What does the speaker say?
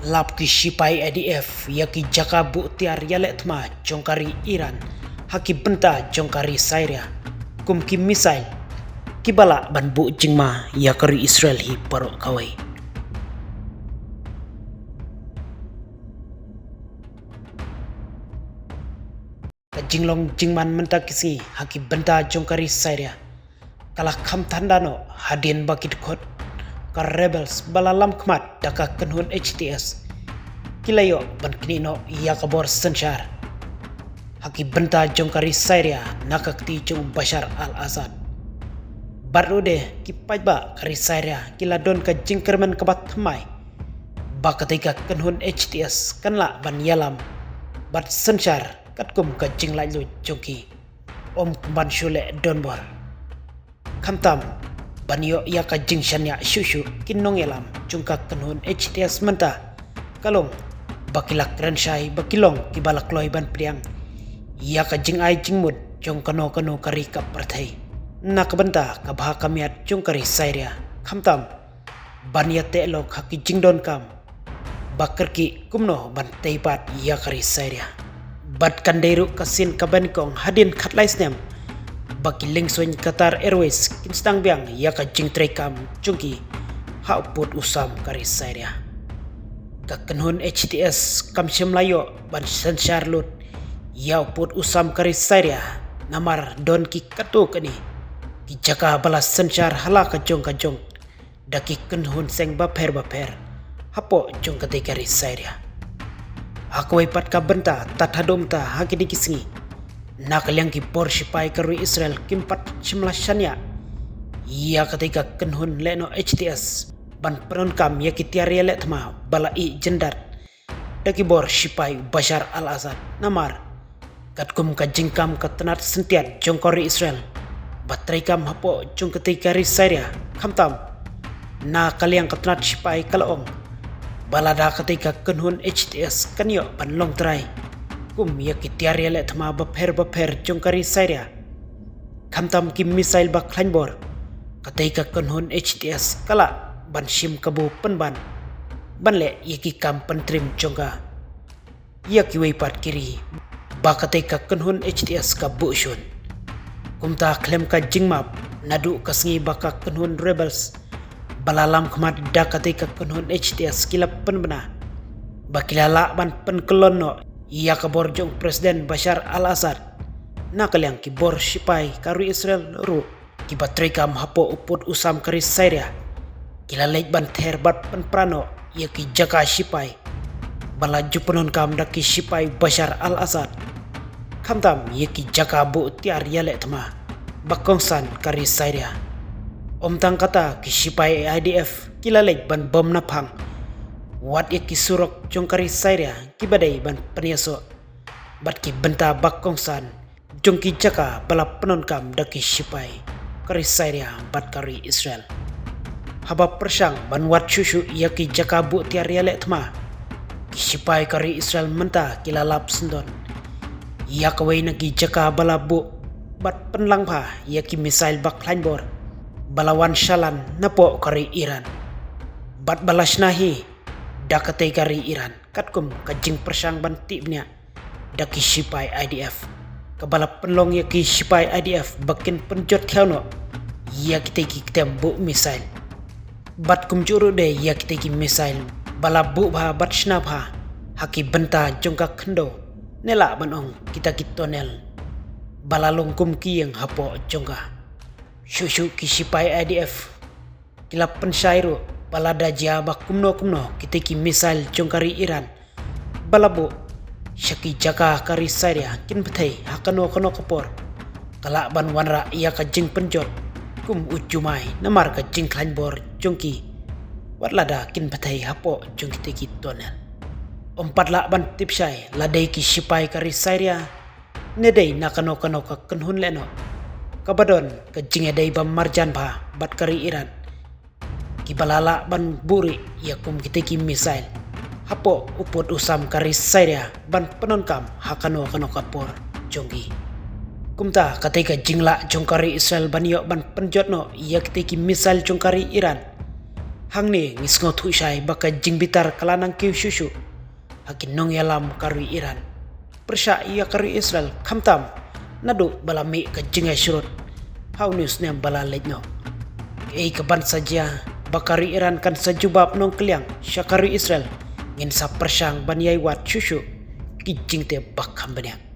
Lap ki sipai IDF yaki jaka bu tiar yalet ma jongkari Iran haki benta jongkari Syria kum ki misail kibala ban bu jingma yakari Israel hi parok kawai. Jinglong jingman menta kisi haki benta jongkari Syria kalah kam tandano hadin bakit kot ka rebels balalam kmat daka kenhun HTS kilayo ban kinino yakabor sensyar haki benta jongkari Syria nakakti jong Bashar al-Assad barude ki pajba kari Syria kila don ka jingkermen kabat thamai bakatika kenhun HTS kanla ban yalam bat sensyar katkum ka jinglai lu jongki om ban shule donbor kamtam banyo ya ka jing shanya shushu kinong yalam jungka kenhun HTS menta kalong bakilak renshai bakilong kibalak loy ban priang ya ka jing ai jingmud jong kano kari ka prathai nakabenta ka bha kamiat jung kari Syria kamtam banya te lok haki jingdon kam bakarki kumno ban teipat ya kari Syria bat kanderu kasin kabanikong hadin khatlaisnem baki lingsoin Qatar Airways kinstang biang ya ka jing trekam jungki hauput usam kari Syria ka kenhun HTS kam layo ban sensyar lut ya uput usam kari Syria namar don ki katu kani ki jaka balas sensyar hala ka jong daki kenhun seng baper hapo jong kate kari Syria aku ipat ka benta tathadom ta haki dikisngi nakaliang ki por sipai karu Israel kimpat shania ia ketika kenhun leno HTS ban peronkam ya ki tiar yele thma balai jendat daki bor sipai Bashar al-Assad namar katkum ka jingkam ka tenat sentiat jongkori Israel batraikam hapo jong ketika ri Syria kamtam na kaliang ka tenat sipai kalaong balada ketika kenhun HTS kanyo ban long try kum ya ki tiar yele thma baper jongkari Syria kamtam ki misail bak klanbor katai ka kenhun HTS kala ban shim kabu penban banle ya ki kam pentrim jongka ya ki weipat kiri bakatai ka kenhun HTS ka bushun kumta klem ka jingmap nadu kasngi baka kenhun rebels balalam kmat dakatai ka kenhun HTS kilap penbena bakilala ban penkelon no ia kabor jong Presiden Bashar al-Assad nakaliang kibor sipai karu Israel ru kibatrekam hapo uput usam kari Syria kilalek ban terbat penprano ia ki jaka sipai balaju penon kam daki sipai Bashar al-Assad kamtam ia ki jaka bu tiar yale tma bakongsan kari Syria om tang kata ki sipai IDF kilalek ban bom napang wat ya ki surok jongkari Syria kibadai ban penyaso bat ki benta bakongsan jongki jaka balap penonkam daki sipai kari Syria bat kari Israel haba persang ban wat shushu ya ki jaka bu tiar yale thma ki sipai kari Israel menta kilalap sendon ya kawai nagi jaka balabu bat penlangpa ya ki misail bak lainbor balawan shalan napo kari Iran bat balas nahi dakatai kari Iran katkum kajing persang banti bnya daki sipai IDF kabalap penlong ya ki sipai IDF bakin penjot khano ya kita ki tembu misail bat kum juru de ya kita ki misail balabu bha bat snapha haki benta jongka khendo nela banong kita ki tonel balalong kum ki yang hapo jongka shushu ki sipai IDF kilap pensairu balada jaba kumno kita ki misail jongkari Iran balabu syaki jaka kari Syria kin betai hakano kapor kala ban wanra ia ka jing penjot kum ujumai namar ka jing klanbor jongki watlada kin betai hapo jongki teki tonel ompat la ban tipsai ladai ki sipai kari Syria nedai nakano ka kenhun leno kabadon ka jing edai bam marjan ba bat kari Iran kibalala ban buri yakum kita ki misail hapo uput usam kari Syria ban penonkam hakano kapor jonggi kumta katika jingla jongkari Israel banyo ban penjotno ia kita ki misail jongkari Iran Hang ni ngisngot husyai baka jing bitar kalanang kiu syusyu. Hakin nong yalam karui Iran. Persya ia karui Israel kamtam. Nadu balami ka jingai syurut. Hau news niam bala lejno. Keban saja bakari Iran kan sajubab nong keliang syakari Israel ngin sa persyang banyai wat syusyu kijing te bakham banyak.